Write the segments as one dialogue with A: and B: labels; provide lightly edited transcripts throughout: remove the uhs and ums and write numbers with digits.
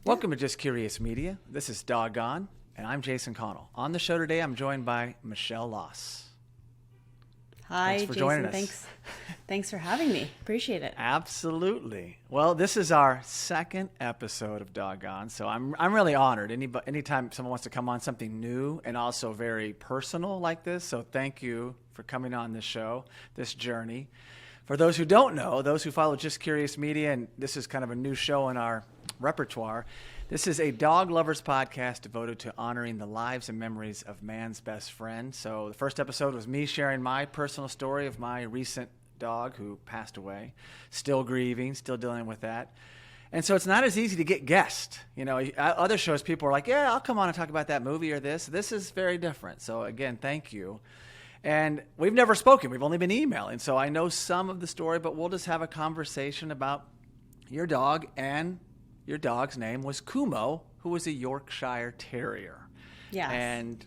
A: Welcome to Just Curious Media. This is Doggone, and I'm Jason Connell. On the show today, I'm joined by Michelle Las.
B: Hi,
A: Thanks for
B: Jason.
A: joining us.
B: Thanks for having me. Appreciate it.
A: Absolutely. Well, this is our second episode of Doggone, so I'm really honored. Anytime someone wants to come on something new and also very personal like this, so thank you for coming on this show, this journey. For those who don't know, those who follow Just Curious Media, and this is kind of a new show in our repertoire, this is a dog lovers podcast devoted to honoring the lives and memories of man's best friend. So the first episode was me sharing my personal story of my recent dog who passed away, still grieving, still dealing with that. And so it's not as easy to get guests. You know, other shows, people are like, yeah, I'll come on and talk about that movie or this. This is very different. So again, thank you. And we've never spoken. We've only been emailing. So I know some of the story, but we'll just have a conversation about your dog. And your dog's name was Kumo, who was a Yorkshire Terrier.
B: Yes.
A: And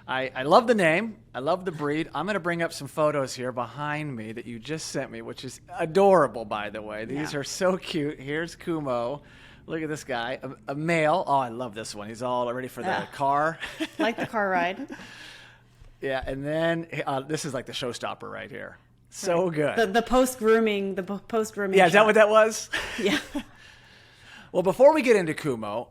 A: I love the name. I love the breed. I'm going to bring up some photos here behind me that you just sent me, which is adorable, by the way. These are so cute. Here's Kumo. Look at this guy, a male. Oh, I love this one. He's all ready for the car.
B: Like the car ride.
A: Yeah, and then this is like the showstopper right here. So good.
B: The post-grooming.
A: Yeah, is that what that was?
B: Yeah.
A: Well, before we get into Kumo,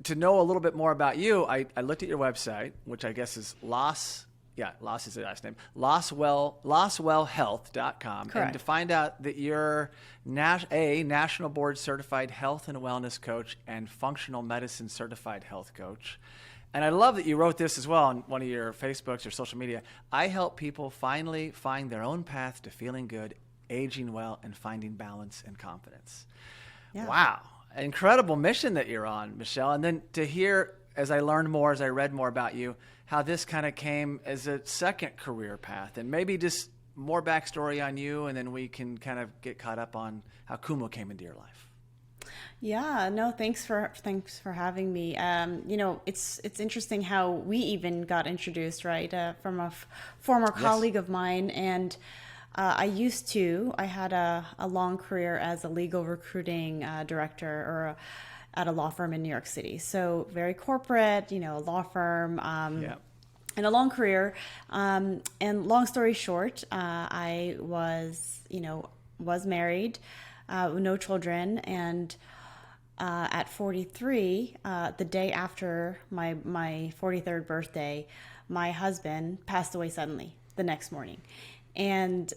A: to know a little bit more about you, I looked at your website, which I guess is Las is the last name, laswellhealth.com.
B: Correct.
A: And to find out that you're a national board certified health and wellness coach and functional medicine certified health coach. And I love that you wrote this as well on one of your Facebooks or social media. I help people finally find their own path to feeling good, aging well, and finding balance and confidence. Yeah. Wow. Incredible mission that you're on, Michelle. And then to hear, as I learned more, as I read more about you, how this kind of came as a second career path, and maybe just more backstory on you, and then we can kind of get caught up on how Kumo came into your life.
B: Yeah, no, thanks for having me. You know, it's interesting how we even got introduced, right, from a former colleague of mine. And I had a long career as a legal recruiting director at a law firm in New York City. So very corporate, a law firm, and a long career. And long story short, I was married, no children. And at 43, the day after my 43rd birthday, my husband passed away suddenly the next morning. And,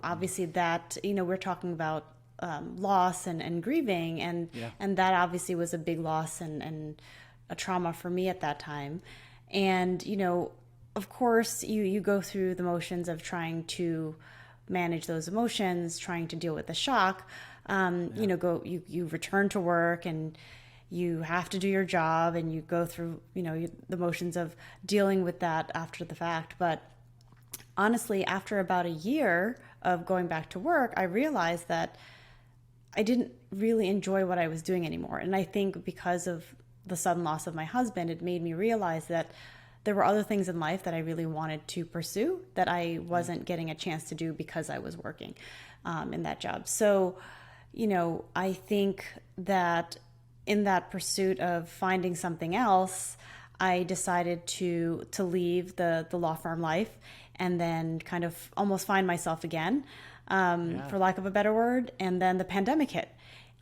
B: obviously that, we're talking about loss and grieving. And that obviously was a big loss and a trauma for me at that time. And, of course, you go through the motions of trying to manage those emotions, trying to deal with the shock. You return to work and you have to do your job and you go through, the motions of dealing with that after the fact. But honestly, after about a year of going back to work, I realized that I didn't really enjoy what I was doing anymore. And I think because of the sudden loss of my husband, it made me realize that there were other things in life that I really wanted to pursue that I wasn't getting a chance to do because I was working in that job. So, I think that in that pursuit of finding something else, I decided to leave the law firm life and then kind of almost find myself again, for lack of a better word. And then the pandemic hit.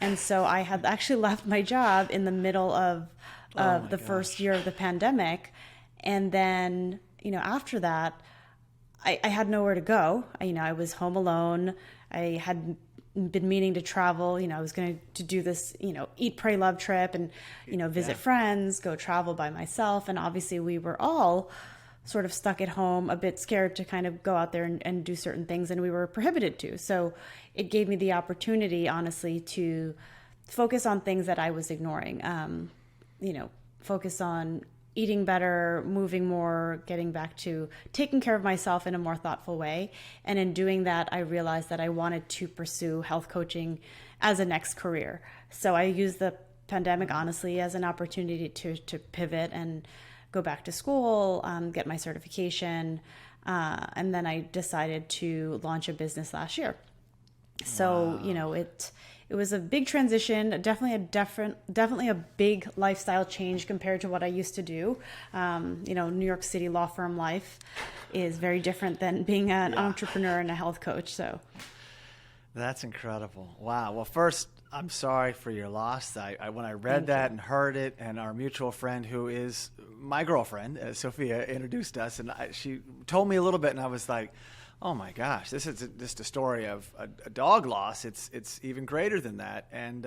B: And so I had actually left my job in the middle of the first year of the pandemic. And then, after that, I had nowhere to go. I was home alone. I had been meaning to travel. I was going to do this, eat, pray, love trip and, visit friends, go travel by myself. And obviously we were all sort of stuck at home, a bit scared to kind of go out there and do certain things, and we were prohibited to. So it gave me the opportunity, honestly, to focus on things that I was ignoring. Focus on eating better, moving more, getting back to taking care of myself in a more thoughtful way. And in doing that, I realized that I wanted to pursue health coaching as a next career. So I used the pandemic, honestly, as an opportunity to pivot and go back to school, get my certification. And then I decided to launch a business last year. So, was a big transition, definitely a big lifestyle change compared to what I used to do. New York City law firm life is very different than being an entrepreneur and a health coach. So
A: that's incredible. Wow. Well, first, I'm sorry for your loss. When I read that and heard it, and our mutual friend who is my girlfriend, Sophia, introduced us, and she told me a little bit, and I was like, oh my gosh, this is just a story of a dog loss. It's even greater than that. And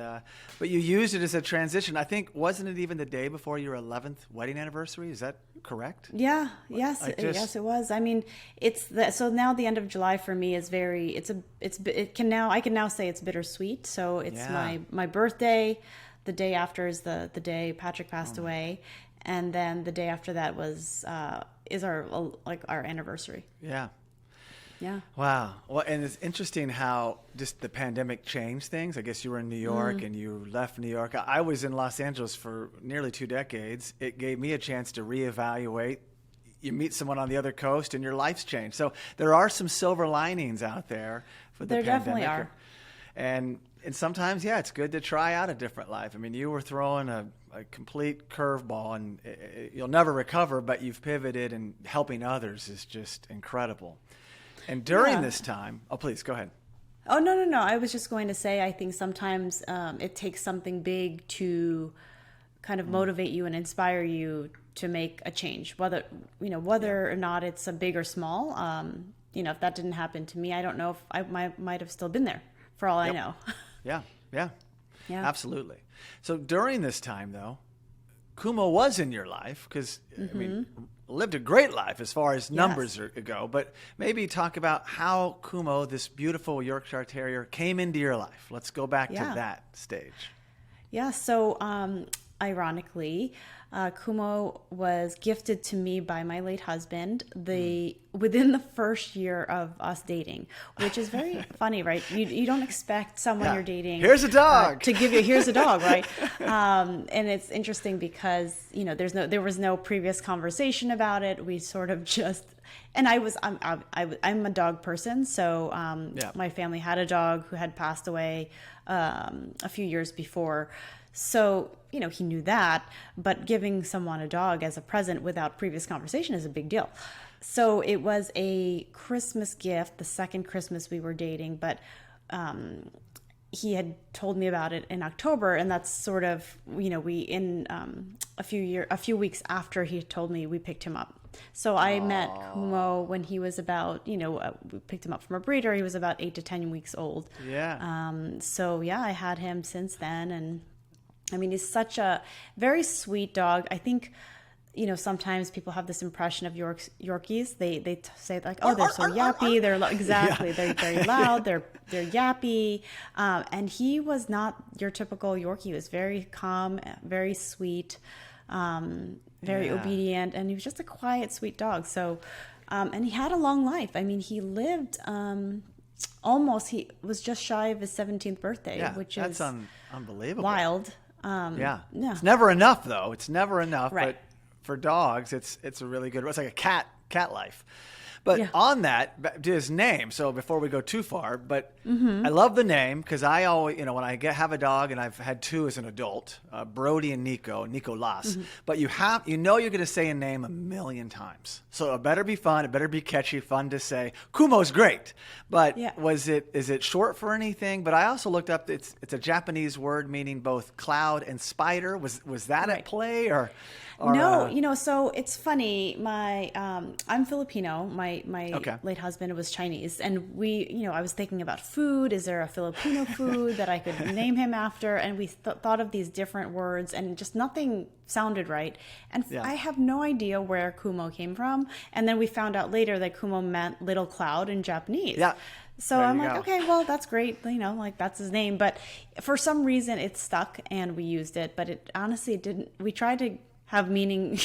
A: but you used it as a transition. I think, wasn't it even the day before your 11th wedding anniversary? Is that correct?
B: Yeah. Yes. Yes, it was. I mean, so now the end of July for me is I can now say it's bittersweet. So it's my birthday. The day after is the day Patrick passed away, and then the day after that is our anniversary.
A: Yeah.
B: Yeah.
A: Wow. Well, and it's interesting how just the pandemic changed things. I guess you were in New York and you left New York. I was in Los Angeles for nearly 2 decades. It gave me a chance to reevaluate. You meet someone on the other coast and your life's changed. So there are some silver linings out there for the pandemic.
B: There definitely are.
A: And sometimes, it's good to try out a different life. I mean, you were throwing a complete curveball, and you'll never recover, but you've pivoted, and helping others is just incredible. And during this time, please go ahead.
B: Oh, no. I was just going to say, I think sometimes it takes something big to kind of motivate you and inspire you to make a change, whether or not it's a big or small. If that didn't happen to me, I don't know if I might have still been there for all I know.
A: Yeah, absolutely. So during this time, though, Kumo was in your life because, I mean, lived a great life as far as numbers go, but maybe talk about how Kumo, this beautiful Yorkshire Terrier, came into your life. Let's go back to that stage.
B: Yeah, so ironically, Kumo was gifted to me by my late husband within the first year of us dating, which is very funny, right? You don't expect someone you're dating.
A: Here's a dog
B: to give you. Here's a dog, right? And it's interesting because there was no previous conversation about it. We sort of just. And I'm a dog person, so my family had a dog who had passed away a few years before. So, he knew that, but giving someone a dog as a present without previous conversation is a big deal. So it was a Christmas gift, the second Christmas we were dating, but he had told me about it in October, and that's sort of, a few weeks after he told me, we picked him up. So I met Kumo when he was about, we picked him up from a breeder. He was about 8 to 10 weeks old.
A: Yeah.
B: I had him since then, and I mean, he's such a very sweet dog. I think, sometimes people have this impression of Yorkies. They say like, oh, they're so yappy. They're exactly. They're very loud. They're yappy. And he was not your typical Yorkie. He was very calm, very sweet, very obedient, and he was just a quiet, sweet dog. So, and he had a long life. I mean, he lived he was just shy of his 17th birthday, which is
A: unbelievable.
B: Wild.
A: It's never enough, though. It's never enough.
B: Right.
A: But for dogs, it's a really good. It's like a cat life. But on that, to his name. So before we go too far, but I love the name because I always, when I have a dog, and I've had 2 as an adult, Brody and Nico Las. But you're going to say a name a million times. So it better be fun. It better be catchy, fun to say. Kumo's great, but is it short for anything? But I also looked up. It's a Japanese word meaning both cloud and spider. Was that at play or?
B: No, so it's funny. I'm Filipino. My late husband was Chinese, and I was thinking about food. Is there a Filipino food that I could name him after? And we thought of these different words, and just nothing sounded right. And I have no idea where Kumo came from. And then we found out later that Kumo meant little cloud in Japanese. Yeah. So I'm like, okay, well, that's great. That's his name. But for some reason, it stuck, and we used it. But it honestly didn't. We tried to have meaning,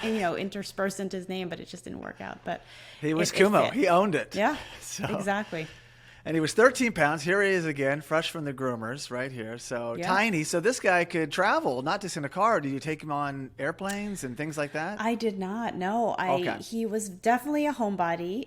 B: interspersed into his name, but it just didn't work out. But
A: he was Kumo. He owned it.
B: Yeah, exactly.
A: And he was 13 pounds. Here he is again, fresh from the groomers right here. So tiny. So this guy could travel, not just in a car. Do you take him on airplanes and things like that?
B: I did not. No, he was definitely a homebody.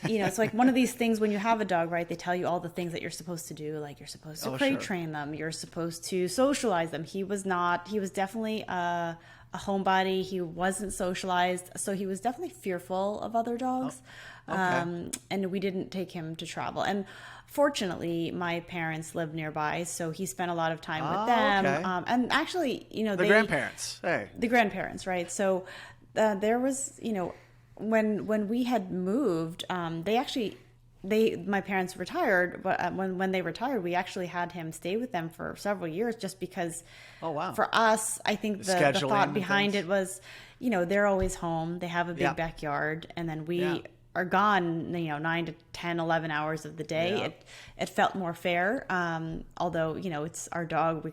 B: It's like one of these things when you have a dog, right? They tell you all the things that you're supposed to do. Like you're supposed to crate train them. You're supposed to socialize them. He was not. He was definitely a homebody. He wasn't socialized. So he was definitely fearful of other dogs. And we didn't take him to travel. And fortunately, my parents lived nearby, so he spent a lot of time with them. Okay. And actually, the
A: grandparents. Hey.
B: The grandparents, right? So there was, when we had moved, my parents retired, but when they retired, we actually had him stay with them for several years, just because. Oh wow! For us, I think the thought behind it was, they're always home. They have a big backyard, and then we are gone, 9 to 10, 11 hours of the day. Yeah. It felt more fair. Although, it's our dog.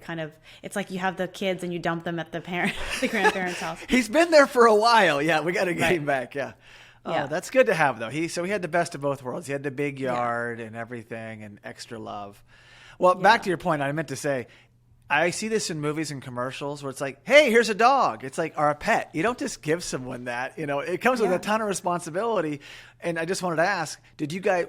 B: It's like you have the kids and you dump them at the grandparents' house.
A: He's been there for a while. Yeah, we got to get him back. Yeah. Oh, that's good to have though. He had the best of both worlds. He had the big yard and everything and extra love. Well, back to your point, I meant to say, I see this in movies and commercials where it's like, hey, here's a dog. It's like, or a pet. You don't just give someone that, it comes with a ton of responsibility. And I just wanted to ask,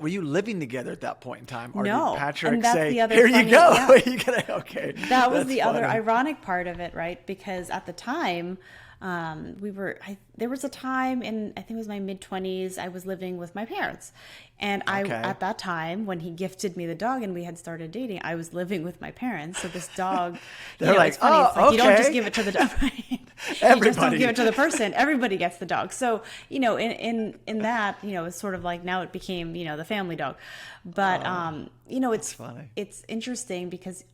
A: were you living together at that point in time? Or
B: no.
A: did Patrick
B: and that's
A: say,
B: the other
A: here
B: funny,
A: you go.
B: Yeah.
A: Okay.
B: That was the other ironic part of it, right? Because at the time, there was a time in, I think it was my mid-20s, I was living with my parents. And at that time, when he gifted me the dog and we had started dating, I was living with my parents. So this dog,
A: they're like,
B: it's funny. It's like, you don't just give it to the dog.
A: Everybody.
B: You just don't give it to the person. Everybody gets the dog. So, in that, it's sort of like now it became, the family dog. But, it's funny. It's interesting because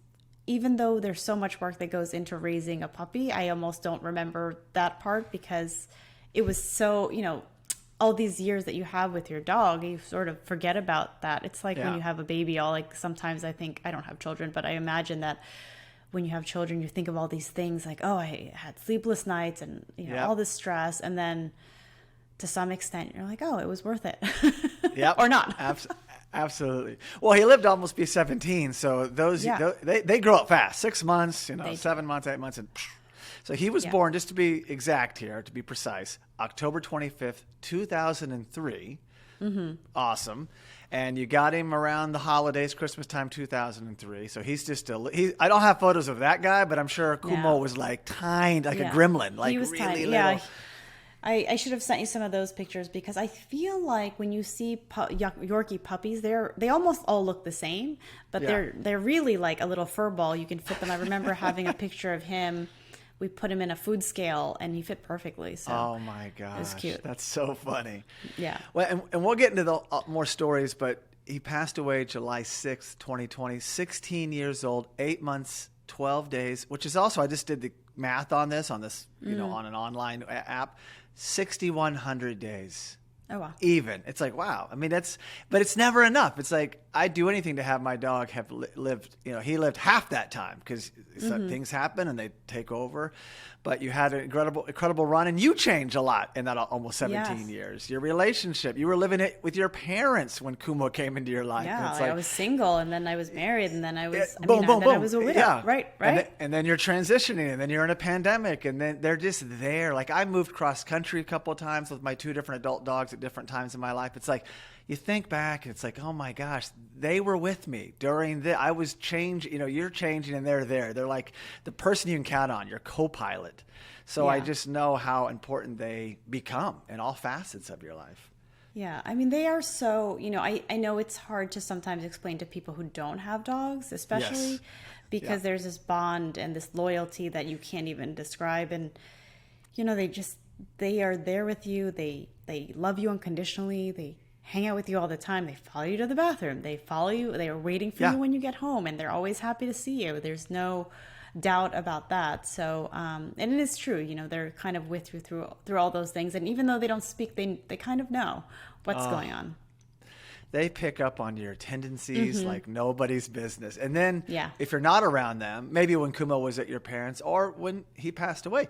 B: even though there's so much work that goes into raising a puppy, I almost don't remember that part because it was so, all these years that you have with your dog, you sort of forget about that. It's like when you have a baby, sometimes I think, I don't have children, but I imagine that when you have children, you think of all these things like, oh, I had sleepless nights and, all this stress. And then to some extent, you're like, oh, it was worth it.
A: Yep.
B: Or not.
A: Absolutely. Well, he lived almost be 17, so they grow up fast. 6 months, 7 months, 8 months, and so he was born, just to be exact here, to be precise, October 25th, 2003. Mm-hmm. Awesome. And you got him around the holidays, Christmas time, 2003. So he's just I don't have photos of that guy, but I'm sure Kumo was like tiny, like a gremlin, like
B: he was
A: really
B: tiny.
A: little.
B: Yeah. I should have sent you some of those pictures because I feel like when you see Yorkie puppies, they almost all look the same, but they're really like a little fur ball. You can fit them. I remember having a picture of him. We put him in a food scale and he fit perfectly. So
A: oh my gosh,
B: it was cute.
A: That's so funny.
B: Yeah.
A: Well, and we'll get into the more stories, but he passed away July 6th, 2020, 16 years old, 8 months, 12 days, which is also, I just did the math on this, on an online app. 6,100 days.
B: Oh, wow.
A: Even. It's like, wow. I mean, but it's never enough. It's like, I'd do anything to have my dog have lived, he lived half that time because things happen and they take over. But you had an incredible run and you changed a lot in that almost 17 years. Your relationship, you were living it with your parents when Kumo came into your life.
B: Yeah,
A: it's
B: I was single and then I was married and then I was,
A: boom.
B: I was a widow. Yeah. Right.
A: And then you're transitioning and then you're in a pandemic and then they're just there. Like I moved cross country a couple of times with my 2 different adult dogs at different times in my life. It's like, you think back and it's like, oh my gosh, they were with me during I was changing, you're changing and they're there. They're like the person you can count on, your co-pilot. So I just know how important they become in all facets of your life.
B: Yeah. I mean, they are so, I know it's hard to sometimes explain to people who don't have dogs, especially because there's this bond and this loyalty that you can't even describe. And, they are there with you. They love you unconditionally. They hang out with you all the time. They follow you to the bathroom. They follow you. They are waiting for you when you get home and they're always happy to see you. There's no doubt about that. So, and it is true, they're kind of with you through all those things. And even though they don't speak, they kind of know what's going on.
A: They pick up on your tendencies like nobody's business. And then if you're not around them, maybe when Kumo was at your parents or when he passed away,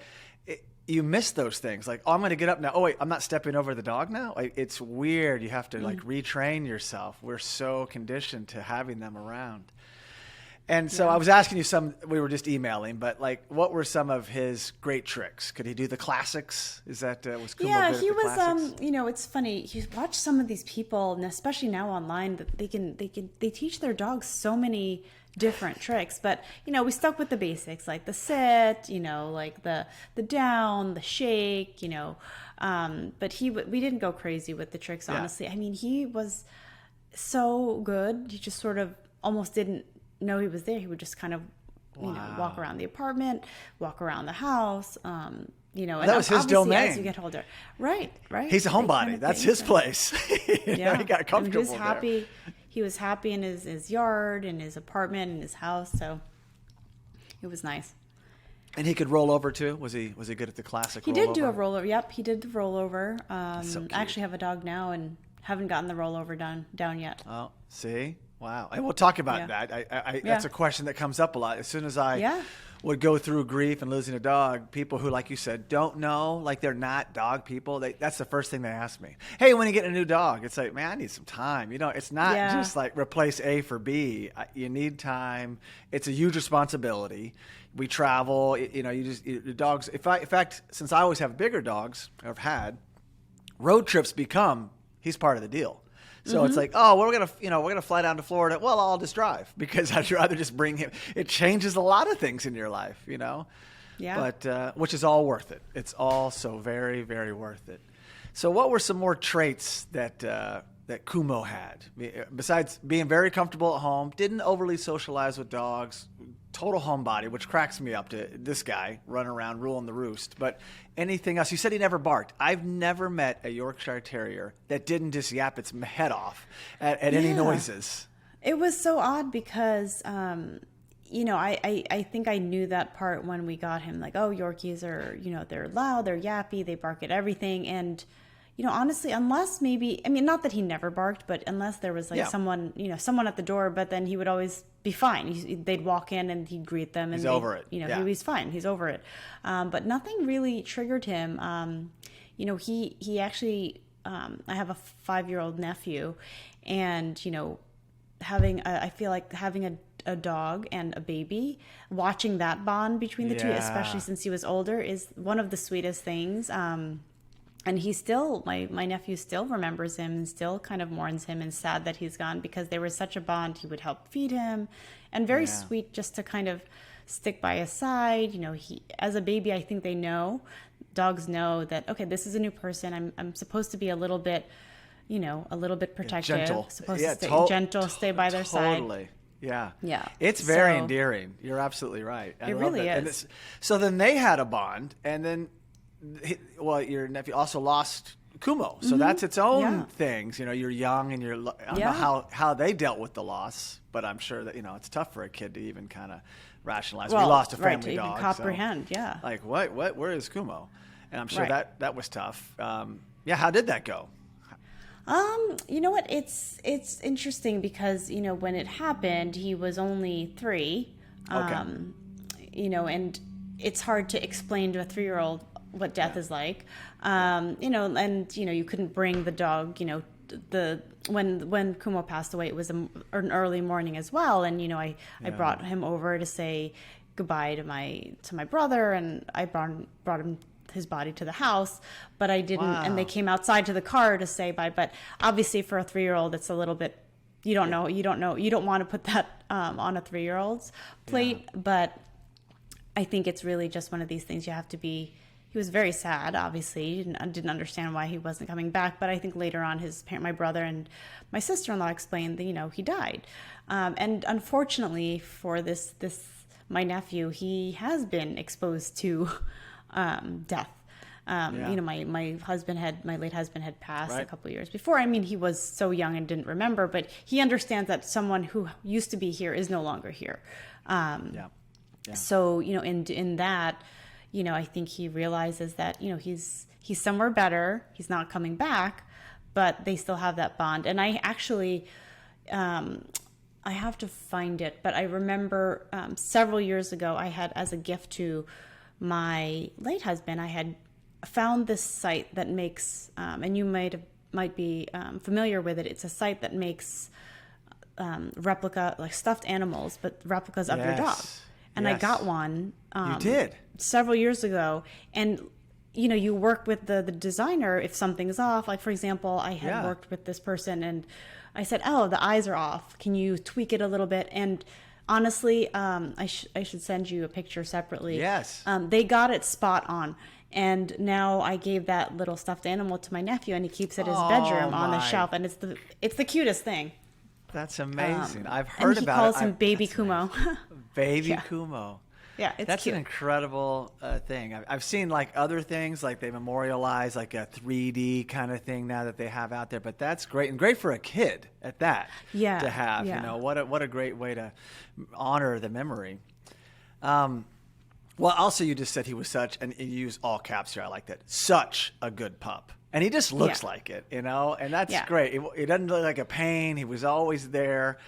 A: you miss those things. Like, oh, I'm going to get up now. Oh, wait, I'm not stepping over the dog now. Like, it's weird. You have to like retrain yourself. We're so conditioned to having them around. And so I was asking you we were just emailing, but like, what were some of his great tricks? Could he do the classics? Was Kumo good at the classics?
B: It's funny. You watch some of these people, and especially now online, that they teach their dogs so many different tricks. But, we stuck with the basics, like the sit, like the down, the shake, but we didn't go crazy with the tricks, honestly. I mean, he was so good. He just sort of almost didn't know he was there. He would just kind of, walk around the apartment, walk around the house, and
A: that was his domain.
B: As you get older, right.
A: He's a homebody. That's his place. He got comfortable.
B: He was happy in his yard, in his apartment, in his house. So it was nice.
A: And he could roll over too. Was he good at the classic?
B: He did do a rollover. Yep, he did the rollover.
A: So cute.
B: I actually have a dog now and haven't gotten the rollover down yet.
A: Oh, see. Wow. And we'll talk about that. That's a question that comes up a lot. As soon as I would go through grief and losing a dog, people who, like you said, don't know, like they're not dog people, that's the first thing they ask me. Hey, when you get a new dog? It's like, man, I need some time. It's not just like replace A for B. You need time. It's a huge responsibility. We travel, the dogs. In fact, since I always have bigger dogs, I've had, road trips he's part of the deal. So it's like, oh, we're gonna fly down to Florida. Well, I'll just drive because I'd rather just bring him. It changes a lot of things in your life, Yeah. But which is all worth it. It's all so very, very worth it. So, what were some more traits that Kumo had besides being very comfortable at home? Didn't overly socialize with dogs. Total homebody, which cracks me up to this guy running around ruling the roost. But anything else? You said he never barked. I've never met a Yorkshire Terrier that didn't just yap its head off at any noises.
B: It was so odd because, I think I knew that part when we got him. Like, oh, Yorkies are, they're loud, they're yappy, they bark at everything. And, honestly, unless maybe, not that he never barked, but unless there was like someone at the door, but then he would always be fine. They'd walk in and he'd greet them. And
A: he's over it.
B: He was fine. He's over it. But nothing really triggered him. He actually, I have a 5-year-old nephew, and, I feel like having a dog and a baby, watching that bond between the two, especially since he was older, is one of the sweetest things. And he still, my nephew still remembers him and still kind of mourns him and sad that he's gone because they were such a bond. He would help feed him, and very sweet just to kind of stick by his side. He, as a baby, I think dogs know that, okay, this is a new person. I'm supposed to be a little bit protective. Gentle. Supposed to stay gentle, stay by their side.
A: Totally. Yeah.
B: Yeah.
A: It's very endearing. You're absolutely right.
B: It really is.
A: So then they had a bond, and then, your nephew also lost Kumo, so that's its own things. You're young, and I don't know how they dealt with the loss, but I'm sure that it's tough for a kid to even kind of rationalize.
B: Well,
A: we lost a family
B: to
A: dog,
B: even comprehend.
A: So, like what? Where is Kumo? And I'm sure that was tough. How did that go?
B: You know what? It's interesting because when it happened, he was only 3.
A: Okay.
B: And it's hard to explain to a 3-year-old what death is like, and you couldn't bring the dog, when Kumo passed away, it was an early morning as well, and I brought him over to say goodbye to my brother, and I brought him his body to the house, but I didn't, and they came outside to the car to say bye. But obviously for a 3-year-old, it's a little bit, you don't want to put that on a 3-year-old's plate, but I think it's really just one of these things you have to be. He was very sad, obviously, and didn't understand why he wasn't coming back. But I think later on, my brother and my sister-in-law explained that, he died. And unfortunately for this my nephew, he has been exposed to death. My late husband had passed a couple of years before. He was so young and didn't remember, but he understands that someone who used to be here is no longer here. So, in that, I think he realizes that, he's somewhere better. He's not coming back, but they still have that bond. And I actually, I have to find it, but I remember several years ago, I had, as a gift to my late husband, I had found this site that makes, and you might be familiar with it. It's a site that makes replica, like stuffed animals, but replicas of your dog. And I got one.
A: You did?
B: Several years ago. And, you work with the designer if something's off. Like, for example, I had worked with this person and I said, oh, the eyes are off. Can you tweak it a little bit? And honestly, I should send you a picture separately.
A: Yes.
B: They got it spot on. And now I gave that little stuffed animal to my nephew, and he keeps it in his bedroom on the shelf. And it's the cutest thing.
A: That's amazing. I've heard about it.
B: And he calls him Baby Kumo.
A: Baby Kumo.
B: Yeah, it's
A: That's
B: cute.
A: an incredible thing. I've seen like other things, like they memorialize like a 3D kind of thing now that they have out there. But that's great, and great for a kid at that.
B: Yeah,
A: to have,
B: yeah.
A: what a great way to honor the memory. Well, also you just said he was such, and you use all caps here. I like that. Such a good pup. And he just looks like it, and that's great. It doesn't look like a pain. He was always there,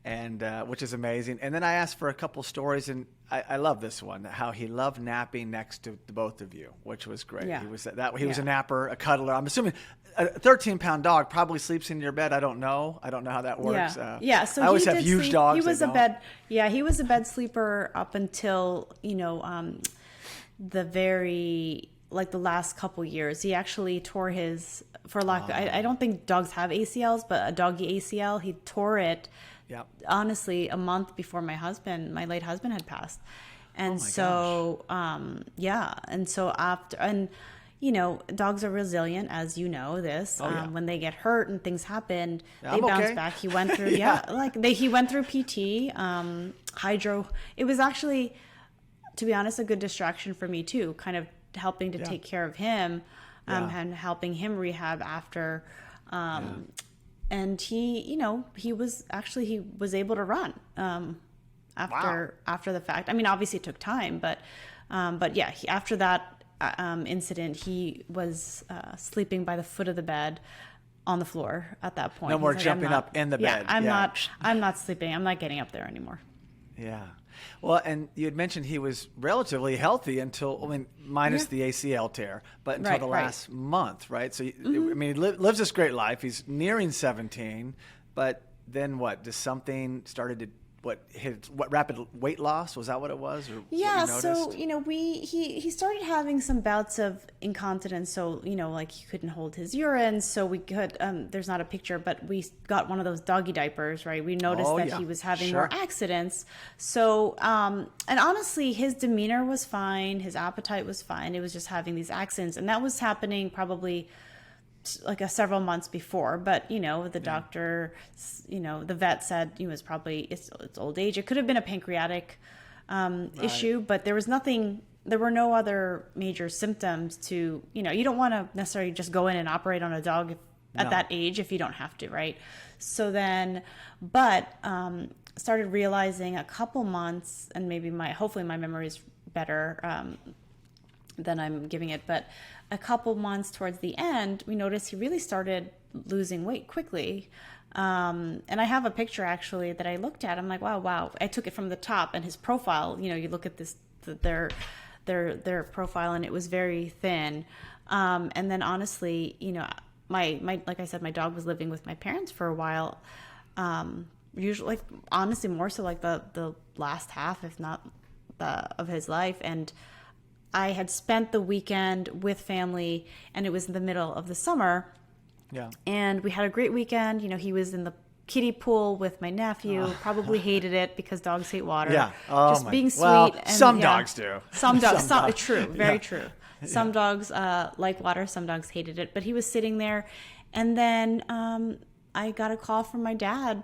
A: and which is amazing. And then I asked for a couple stories, and I love this one, how he loved napping next to the both of you, which was great.
B: Yeah.
A: He was a napper, a cuddler. I'm assuming a 13-pound dog probably sleeps in your bed. I don't know how that works.
B: Yeah. So
A: I always
B: he
A: have
B: did
A: huge
B: sleep.
A: dogs.
B: He was he was a bed sleeper up until the very the last couple years. He actually tore his, I don't think dogs have ACLs, but a doggy ACL, he tore it.
A: Yep.
B: Honestly, a month before my late husband had passed. And and so after, and dogs are resilient, as you know this. When they get hurt and things happen, they bounce back. He went through, he went through PT, hydro. It was actually, to be honest, a good distraction for me too, kind of helping to take care of him, and helping him rehab after, and he was able to run, after the fact. I mean, obviously it took time, but after that incident, he was sleeping by the foot of the bed on the floor at that point.
A: No more jumping up in the bed.
B: I'm not sleeping. I'm not getting up there anymore.
A: Yeah. Well, and you had mentioned he was relatively healthy until, minus the ACL tear, but until the last month, right? So, he lives this great life. He's nearing 17, but then what? Does something started to, rapid weight loss? Was that what it was? Or
B: so, he started having some bouts of incontinence. So, he couldn't hold his urine. So we could, there's not a picture, but we got one of those doggy diapers, right? We noticed that he was having more accidents. So, and honestly, his demeanor was fine. His appetite was fine. It was just having these accidents. And that was happening probably several months before, but the doctor, the vet said he was probably it's old age. It could have been a pancreatic issue, but there were no other major symptoms to, you don't want to necessarily just go in and operate on a dog at that age if you don't have to, right? So then, started realizing a couple months, and maybe hopefully my memory is better than I'm giving it, but a couple months towards the end, we noticed he really started losing weight quickly. And I have a picture actually that I looked at. I'm like, wow. I took it from the top, and his profile, you look at this, their profile, and it was very thin. And then honestly, my like I said, my dog was living with my parents for a while. Usually, honestly, more so the last half, if not of his life. And I had spent the weekend with family, and it was in the middle of the summer. Yeah. And we had a great weekend. He was in the kiddie pool with my nephew. Probably hated it because dogs hate water. Yeah. Just being sweet. Well,
A: and, some dogs do.
B: Some dogs. True. Very true. Some dogs like water. Some dogs hated it. But he was sitting there. And then I got a call from my dad.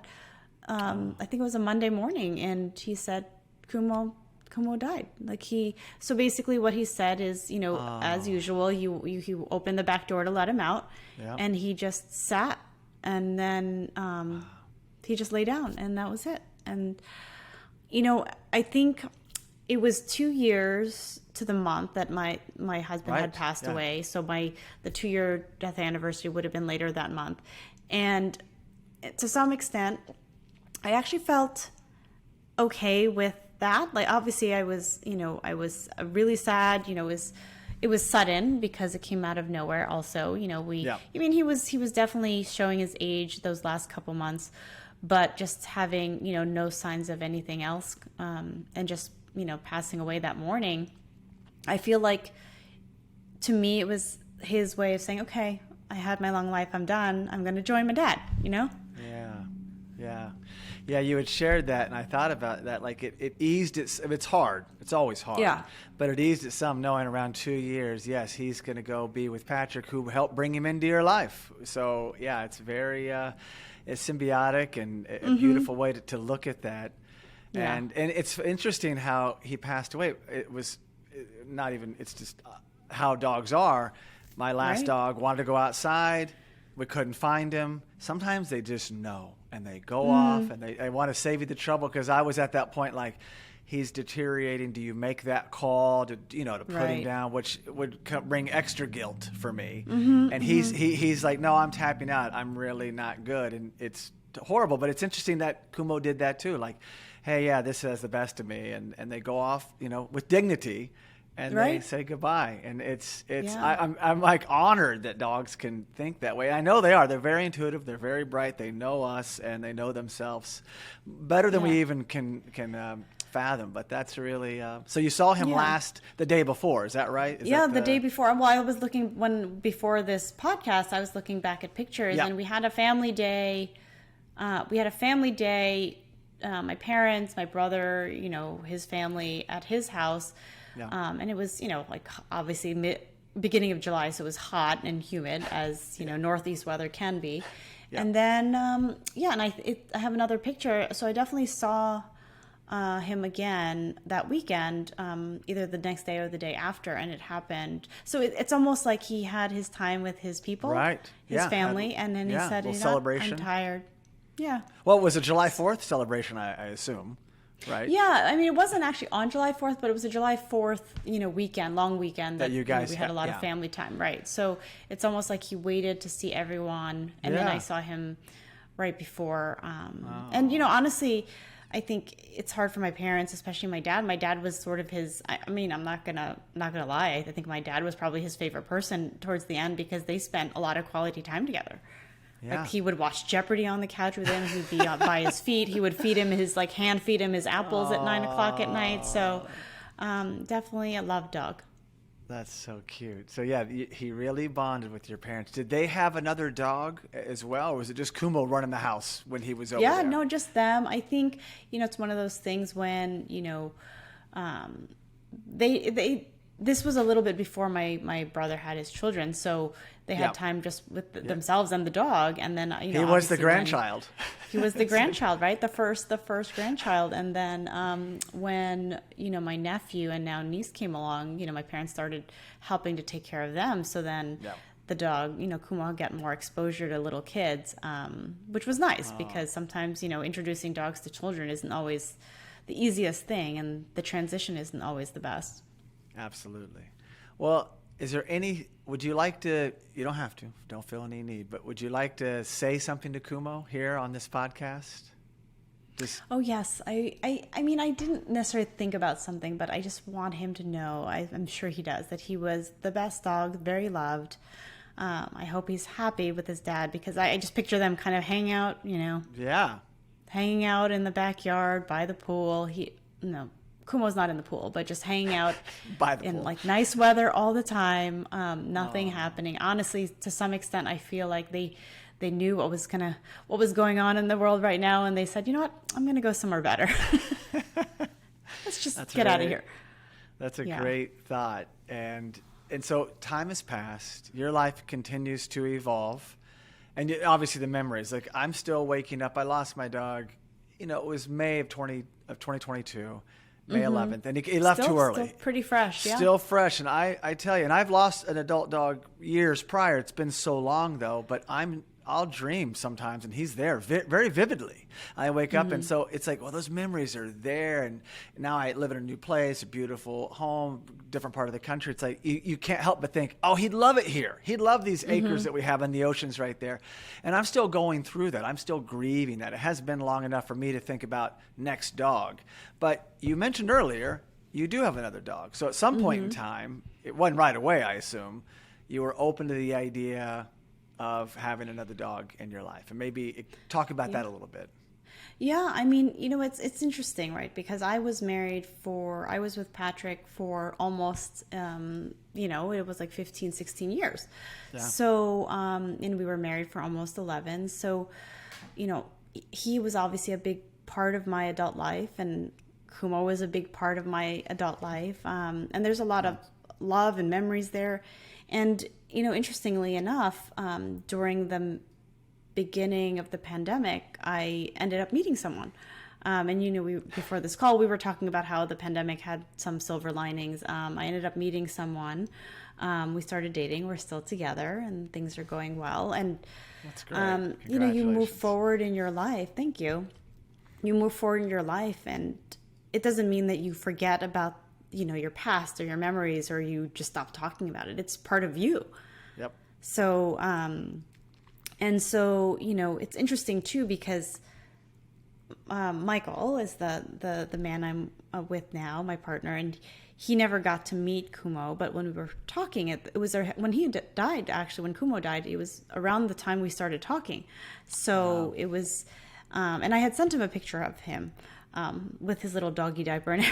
B: I think it was a Monday morning. And he said, Kumo died. So basically what he said is, as usual, you open the back door to let him out, and he just sat, and then he just lay down, and that was it. And I think it was 2 years to the month that my husband had passed away. So the 2-year death anniversary would have been later that month, and to some extent, I actually felt okay with that. Like, obviously I was really sad. It was sudden because it came out of nowhere also. I mean, he was definitely showing his age those last couple months, but just having, no signs of anything else, and just, passing away that morning, I feel like, to me, it was his way of saying, okay, I had my long life, I'm done, I'm going to join my dad,
A: Yeah, you had shared that, and I thought about that. Like, it eased it. It's hard. It's always hard.
B: Yeah.
A: But it eased it some, knowing around 2 years, yes, he's going to go be with Patrick, who helped bring him into your life. So, yeah, it's very it's symbiotic and a beautiful way to look at that.
B: Yeah.
A: And it's interesting how he passed away. It was not even, it's just how dogs are. My last dog wanted to go outside. We couldn't find him. Sometimes they just know, and they go off, and they want to save you the trouble, because I was at that point like, he's deteriorating. Do you make that call to put him down, which would bring extra guilt for me? And he's like, no, I'm tapping out. I'm really not good. And it's horrible, but it's interesting that Kumo did that too. Like, hey, yeah, this is the best of me. And they go off, with dignity. And they say goodbye, and I'm like honored that dogs can think that way. I know they are. They're very intuitive. They're very bright. They know us, and they know themselves better than we even can fathom. But that's really. So you saw him the day before. Is that right?
B: The day before. Well, I was looking before this podcast. I was looking back at pictures, and we had a family day. My parents, my brother, his family at his house. Yeah. And it was, like, obviously beginning of July, so it was hot and humid, as, Northeast weather can be. Yeah. And then, and I have another picture. So I definitely saw him again that weekend, either the next day or the day after, and it happened. So it's almost like he had his time with his people, his family, and then he said, I'm tired. Yeah.
A: Well, it was a July 4th celebration, I assume. Right.
B: Yeah, I mean, it wasn't actually on July 4th, but it was a July 4th, weekend, long weekend that you guys we had a lot of family time, right? So it's almost like he waited to see everyone, and then I saw him right before. And honestly, I think it's hard for my parents, especially my dad. My dad was sort of his. I mean, I'm not gonna lie. I think my dad was probably his favorite person towards the end, because they spent a lot of quality time together. Yeah. Like, he would watch Jeopardy on the couch with him. He'd be by his feet. He would feed him hand feed him his apples at 9:00 at night. So, definitely a love dog.
A: That's so cute. So yeah, he really bonded with your parents. Did they have another dog as well, or was it just Kumo running the house when he was over there?
B: Yeah, no, just them. I think it's one of those things when this was a little bit before my brother had his children, so they had time just with themselves and the dog, and then
A: he was the grandchild.
B: He was the grandchild, right? The first grandchild, and then when my nephew and now niece came along, my parents started helping to take care of them. So then the dog, Kumo, got more exposure to little kids, which was nice because sometimes introducing dogs to children isn't always the easiest thing, and the transition isn't always the best.
A: Absolutely. Well, would you like to, you don't have to, don't feel any need, but would you like to say something to Kumo here on this podcast?
B: Oh, yes. I mean, I didn't necessarily think about something, but I just want him to know, I'm sure he does, that he was the best dog, very loved. I hope he's happy with his dad, because I just picture them kind of hanging out, hanging out in the backyard by the pool. Kumo's not in the pool, but just hanging out in like nice weather all the time. Nothing happening. Honestly, to some extent, I feel like they knew what was going on in the world right now, and they said, you know what, I'm gonna go somewhere better. Let's just get out of here.
A: That's a great thought. And so time has passed. Your life continues to evolve, and obviously the memories. Like, I'm still waking up. I lost my dog. It was May of 2022. May 11th, and he left too early.
B: Still pretty fresh, yeah.
A: Still fresh, and I tell you, and I've lost an adult dog years prior. It's been so long, though, but I'm I'll dream sometimes, and he's there very vividly. I wake up, and so it's like, well, those memories are there, and now I live in a new place, a beautiful home, different part of the country. It's like you can't help but think, oh, he'd love it here. He'd love these acres that we have, and the ocean's right there. And I'm still going through that. I'm still grieving that. It has been long enough for me to think about next dog. But you mentioned earlier, you do have another dog. So at some point in time, it wasn't right away, I assume, you were open to the idea of having another dog in your life. And maybe talk about that a little bit.
B: Yeah, I mean, it's interesting, right? Because I was with Patrick for almost, it was like 15, 16 years. Yeah. So, and we were married for almost 11. So, he was obviously a big part of my adult life, and Kumo was a big part of my adult life. And there's a lot of love and memories there. And, interestingly enough, during the beginning of the pandemic, I ended up meeting someone. And, before this call, we were talking about how the pandemic had some silver linings. I ended up meeting someone. We started dating. We're still together, and things are going well. And,
A: that's great.
B: You move forward in your life. Thank you. You move forward in your life, and it doesn't mean that you forget about, your past or your memories, or you just stop talking about it. It's part of you.
A: Yep.
B: So, it's interesting too, because Michael is the man I'm with now, my partner, and he never got to meet Kumo. But when we were talking, it was when he died, actually, when Kumo died, it was around the time we started talking. So it was, and I had sent him a picture of him with his little doggy diaper and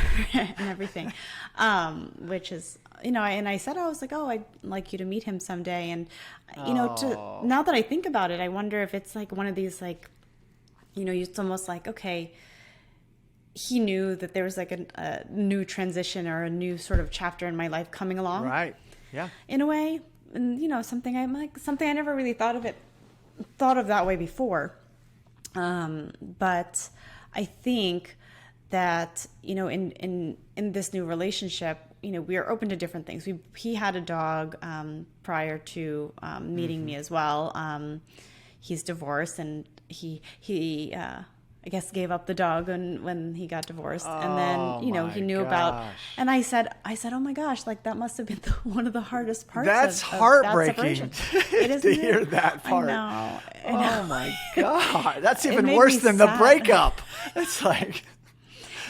B: everything, which is, and I said, I was like, oh, I'd like you to meet him someday. And, now that I think about it, I wonder if it's like one of these, like, it's almost like, okay, he knew that there was like a new transition or a new sort of chapter in my life coming along.
A: Right. Yeah.
B: In a way. And, something I never really thought of that way before. But I think that, in this new relationship, we are open to different things. He had a dog prior to meeting me as well. He's divorced, and he I guess gave up the dog when he got divorced. And then, he knew about, and I said, oh my gosh, like that must have been one of the hardest parts.
A: That's heartbreaking to hear that part.
B: I know.
A: Oh my God. That's even worse than the breakup. It's like,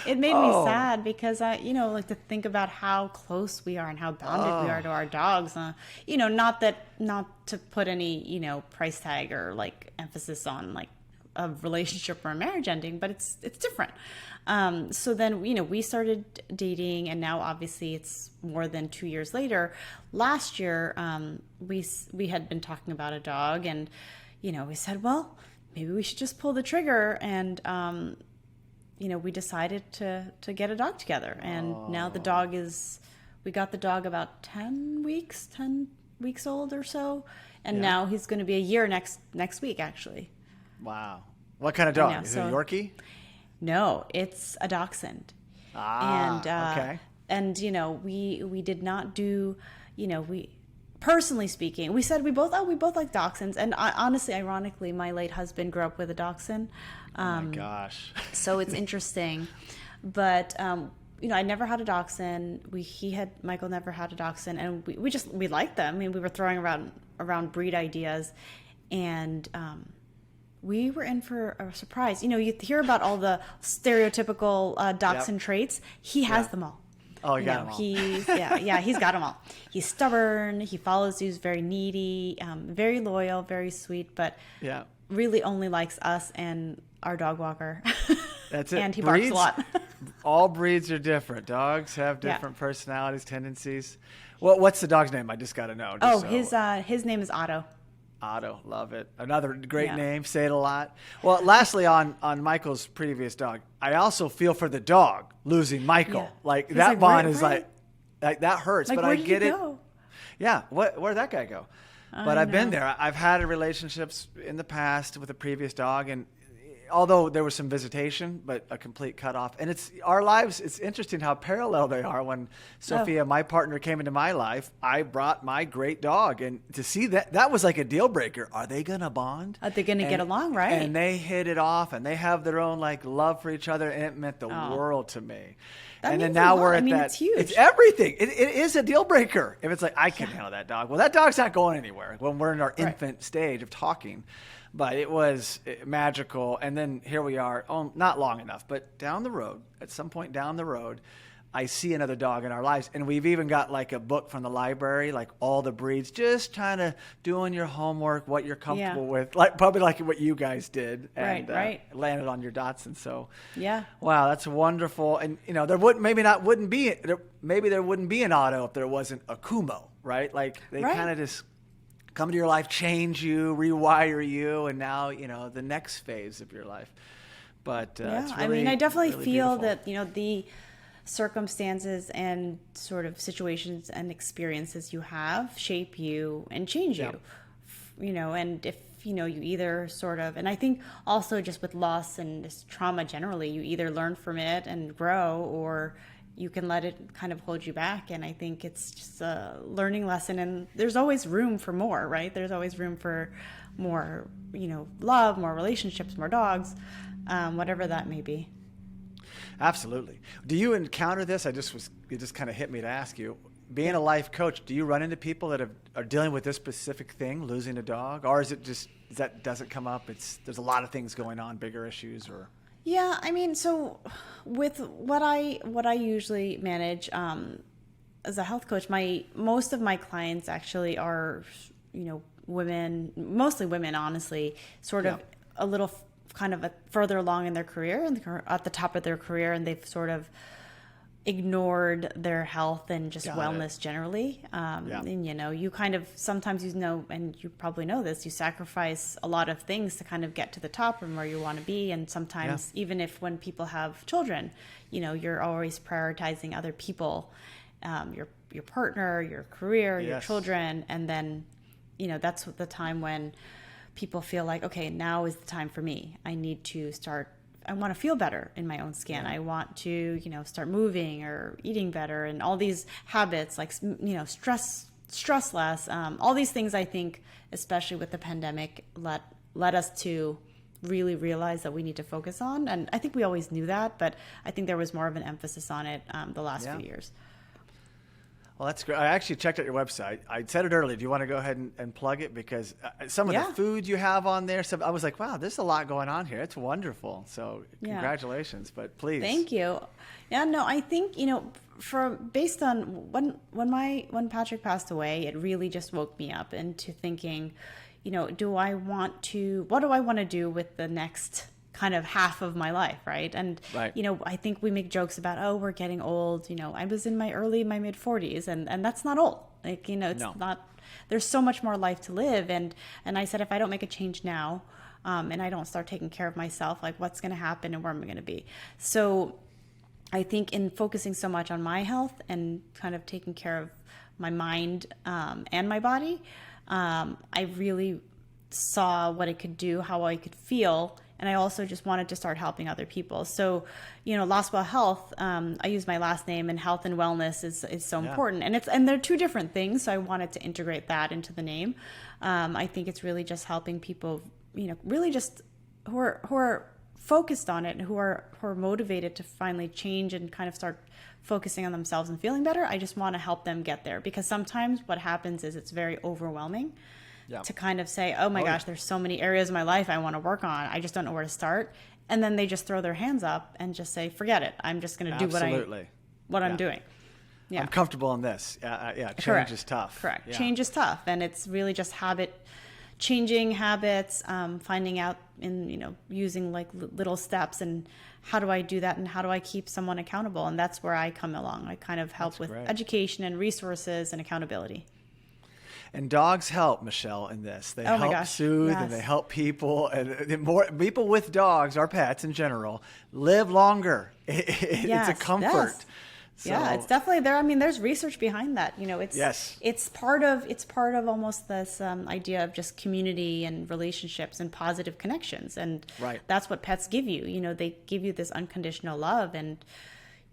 B: it made me sad because like to think about how close we are and how bonded we are to our dogs. Not to put any, price tag or like emphasis on like a relationship or a marriage ending, but it's different. So then, we started dating, and now obviously it's more than 2 years later. Last year, we had been talking about a dog, and, we said, well, maybe we should just pull the trigger. And, we decided to get a dog together. And now we got the dog about 10 weeks old or so. And now he's going to be a year next week, actually.
A: Wow. What kind of dog? Is it a Yorkie?
B: No, it's a dachshund.
A: Okay.
B: And, we did not do, we, personally speaking, we said we both like dachshunds. And honestly, ironically, my late husband grew up with a dachshund.
A: Oh my gosh.
B: So it's interesting. But, I never had a dachshund. Michael never had a dachshund. And we liked them. I mean, we were throwing around breed ideas. And, we were in for a surprise. You hear about all the stereotypical dachshund traits. He has them all.
A: Oh, he got them all.
B: He's got them all. He's stubborn. He follows you. He's very needy, very loyal, very sweet, but really only likes us and our dog walker.
A: That's it.
B: And he barks a lot.
A: All breeds are different. Dogs have different personalities, tendencies. Well, what's the dog's name? I just got to know.
B: His name is Otto.
A: Otto, love it. Another great name. Say it a lot. Well, lastly, on Michael's previous dog, I also feel for the dog losing Michael. Yeah. Like he's that bond is like that hurts.
B: Like,
A: but
B: where
A: I get
B: did he
A: it.
B: Go?
A: Yeah, where'd that guy go? But I've been there. I've had relationships in the past with a previous dog, and although there was some visitation, but a complete cutoff. And it's our lives. It's interesting how parallel they are. When Sophia, my partner, came into my life, I brought my great dog, and to see that was like a deal breaker. Are they gonna bond?
B: Are they gonna get along, right?
A: And they hit it off, and they have their own like love for each other, and it meant the world to me. And then now we're at that.
B: It's huge.
A: It's everything. It is a deal breaker. If it's like, I can handle that dog. Well, that dog's not going anywhere when we're in our infant stage of talking. But it was magical. And then here we are, not long enough, but down the road, at some point down the road, I see another dog in our lives. And we've even got like a book from the library, like all the breeds, just kind of doing your homework, what you're comfortable with, like probably like what you guys did. And landed on your Dotson. So wow, that's wonderful. And there maybe there wouldn't be an Otto if there wasn't a Kumo, right? Like they kind of just come to your life, change you, rewire you, and now the next phase of your life. But it's really,
B: I definitely
A: really
B: feel
A: beautiful.
B: that the circumstances and sort of situations and experiences you have shape you and change you. And if you either sort of, and I think also just with loss and just trauma generally, you either learn from it and grow, or you can let it kind of hold you back. And I think it's just a learning lesson, and there's always room for more, right? There's always room for more, love, more relationships, more dogs, whatever that may be.
A: Absolutely. Do you encounter this? It just kind of hit me to ask you, being a life coach, do you run into people that are dealing with this specific thing, losing a dog? Or is it just that doesn't come up? There's a lot of things going on, bigger issues, or...
B: Yeah, so with what I usually manage as a health coach, most of my clients actually are, women, mostly women, honestly, sort of a little kind of further along in their career and at the top of their career, and they've sort of ignored their health and just wellness generally. And you kind of sometimes and you probably know this, you sacrifice a lot of things to kind of get to the top and where you want to be. And sometimes even when people have children, you're always prioritizing other people, your partner, your career, your children. And then, that's the time when people feel like, okay, now is the time for me. I want to feel better in my own skin. I want to, start moving or eating better, and all these habits like, stress less. All these things, I think, especially with the pandemic, led us to really realize that we need to focus on. And I think we always knew that, but I think there was more of an emphasis on it the last few years.
A: Well, that's great. I actually checked out your website. I said it earlier. Do you want to go ahead and plug it? Because some of the food you have on there, I was like, wow, there's a lot going on here. It's wonderful. So congratulations, but please.
B: Thank you. Yeah, no, I think, based on when Patrick passed away, it really just woke me up into thinking, what do I want to do with the next kind of half of my life, right? And I think we make jokes about, we're getting old. I was in my mid 40s, and that's not old. Like, it's not. There's so much more life to live, and I said, if I don't make a change now, and I don't start taking care of myself, like, what's going to happen and where am I going to be? So I think in focusing so much on my health and kind of taking care of my mind and my body, I really saw what it could do, how I could feel. And I also just wanted to start helping other people. So, Laswell Health, I use my last name, and health and wellness is so important. And they're two different things. So I wanted to integrate that into the name. I think it's really just helping people, really just who are focused on it and who are motivated to finally change and kind of start focusing on themselves and feeling better. I just want to help them get there, because sometimes what happens is it's very overwhelming. To kind of say, oh my gosh, there's so many areas of my life I want to work on. I just don't know where to start. And then they just throw their hands up and just say, forget it. I'm just going to do what I'm doing. Yeah.
A: I'm comfortable in this. Change is tough.
B: Correct. Yeah. Change is tough. And it's really just changing habits, finding out using like little steps, and how do I do that, and how do I keep someone accountable? And that's where I come along. I kind of help with education and resources and accountability.
A: And dogs help, Michelle, in this. They help soothe, and they help people. And more people with dogs, our pets in general, live longer. It's a comfort So,
B: yeah, it's definitely there. I mean, there's research behind that. You know, it's part of almost this idea of just community and relationships and positive connections, and
A: right.
B: that's what pets give you. You know, they give you this unconditional love, and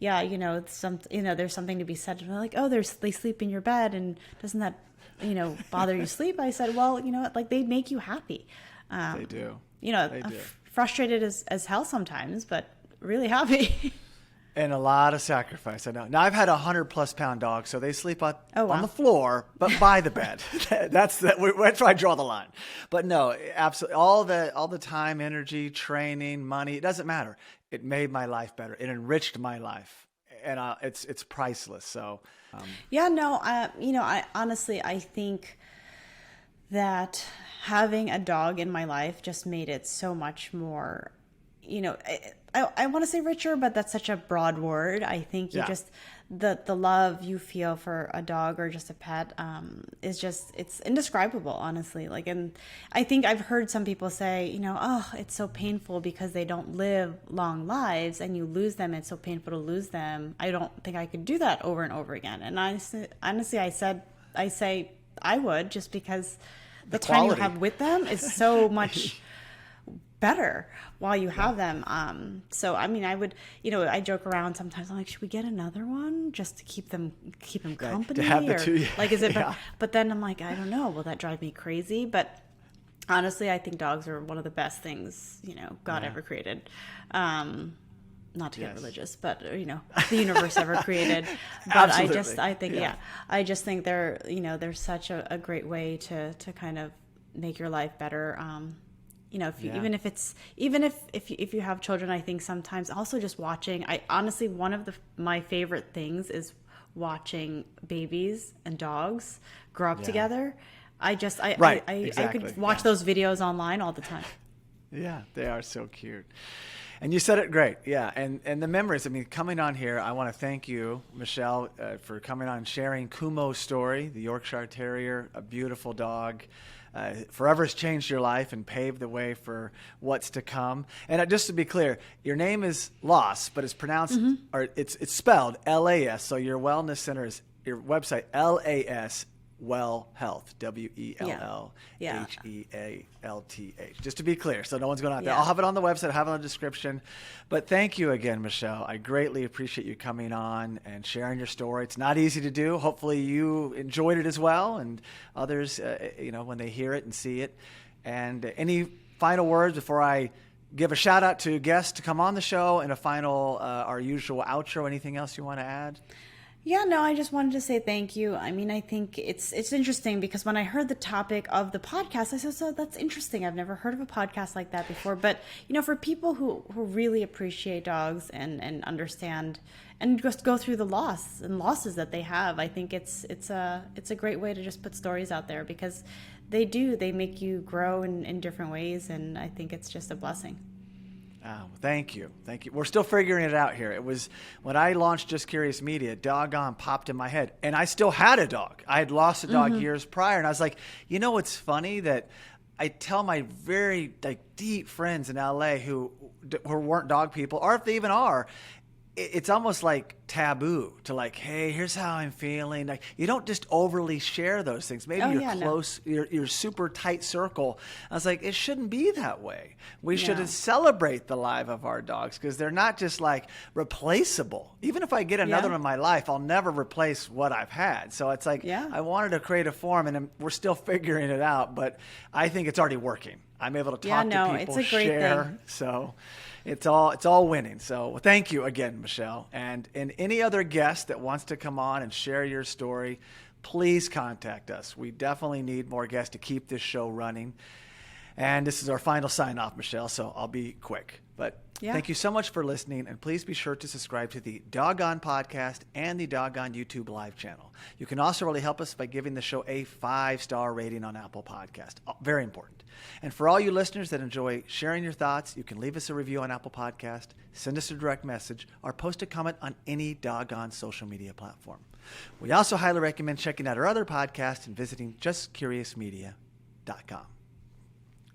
B: yeah, you know, there's something to be said. Like, oh, they sleep in your bed, and doesn't that, you know, bother you sleep? I said, well, you know, like they make you happy.
A: They do.
B: You know, frustrated as hell sometimes, but really happy.
A: And a lot of sacrifice, I know. Now, I've had 100+ pound dogs, so they sleep on the floor, but by the bed. That's where I draw the line. But no, absolutely, all the time, energy, training, money, it doesn't matter. It made my life better. It enriched my life, and it's priceless. So,
B: yeah, no, you know, I think that having a dog in my life just made it so much more, you know, I want to say richer, but that's such a broad word. I think you just, the love you feel for a dog or just a pet it's indescribable, honestly. Like, and I think I've heard some people say, you know, oh, it's so painful because they don't live long lives and you lose them. It's so painful to lose them. I don't think I could do that over and over again. And honestly, I say I would, just because the time you have with them is so much better while you have them. So I mean, I would, you know, I joke around sometimes. I'm like, should we get another one just to keep them company?
A: To have the two,
B: like, is it? But then I'm like, I don't know. Will that drive me crazy? But honestly, I think dogs are one of the best things, you know, God ever created. Not to get religious, but you know, the universe ever created. But I just think they're, you know, they're such a great way to kind of make your life better. You know, even if you have children, I think sometimes also just watching. I honestly, one of my favorite things is watching babies and dogs grow up together. I could watch those videos online all the time.
A: Yeah, they are so cute. And you said it great. Yeah. And the memories, I mean, coming on here, I want to thank you, Michelle, for coming on and sharing Kumo's story, the Yorkshire Terrier, a beautiful dog. Forever has changed your life and paved the way for what's to come. And just to be clear, your name is Las, but it's pronounced, or it's spelled Las. So your wellness center is, your website, LAS Well Health, WELLHEALTH. Just to be clear, so no one's going out there. I'll have it on the website, I'll have it on the description. But thank you again, Michelle. I greatly appreciate you coming on and sharing your story. It's not easy to do. Hopefully you enjoyed it as well, and others, you know, when they hear it and see it. And any final words before I give a shout out to guests to come on the show, and a final, our usual outro? Anything else you want to add?
B: Yeah, no, I just wanted to say thank you. I mean, I think it's interesting because when I heard the topic of the podcast, I said, so that's interesting. I've never heard of a podcast like that before. But, you know, for people who really appreciate dogs and understand and just go through the losses that they have, I think it's a great way to just put stories out there, because they make you grow in different ways. And I think it's just a blessing.
A: Oh, thank you. We're still figuring it out here. It was when I launched Just Curious Media, Doggone popped in my head, and I still had a dog. I had lost a dog years prior, and I was like, you know what's funny? That I tell my very deep friends in LA who weren't dog people, or if they even are, it's almost like taboo to hey, here's how I'm feeling. Like, you don't just overly share those things. Maybe close, your super tight circle. I was like, it shouldn't be that way. We should celebrate the life of our dogs, because they're not just replaceable. Even if I get another one in my life, I'll never replace what I've had. So it's I wanted to create a forum, and we're still figuring it out, but I think it's already working. I'm able to talk to people,
B: it's a great
A: share.
B: Thing.
A: So it's all winning. So thank you again, Michelle. And any other guest that wants to come on and share your story, please contact us. We definitely need more guests to keep this show running. And this is our final sign off, Michelle, so I'll be quick. But thank you so much for listening, and please be sure to subscribe to the Doggone Podcast and the Doggone YouTube Live channel. You can also really help us by giving the show a 5-star rating on Apple Podcast. Very important. And for all you listeners that enjoy sharing your thoughts, you can leave us a review on Apple Podcast, send us a direct message, or post a comment on any Doggone social media platform. We also highly recommend checking out our other podcasts and visiting justcuriousmedia.com.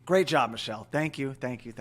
A: Great job, Michelle. Thank you.
B: Thank you.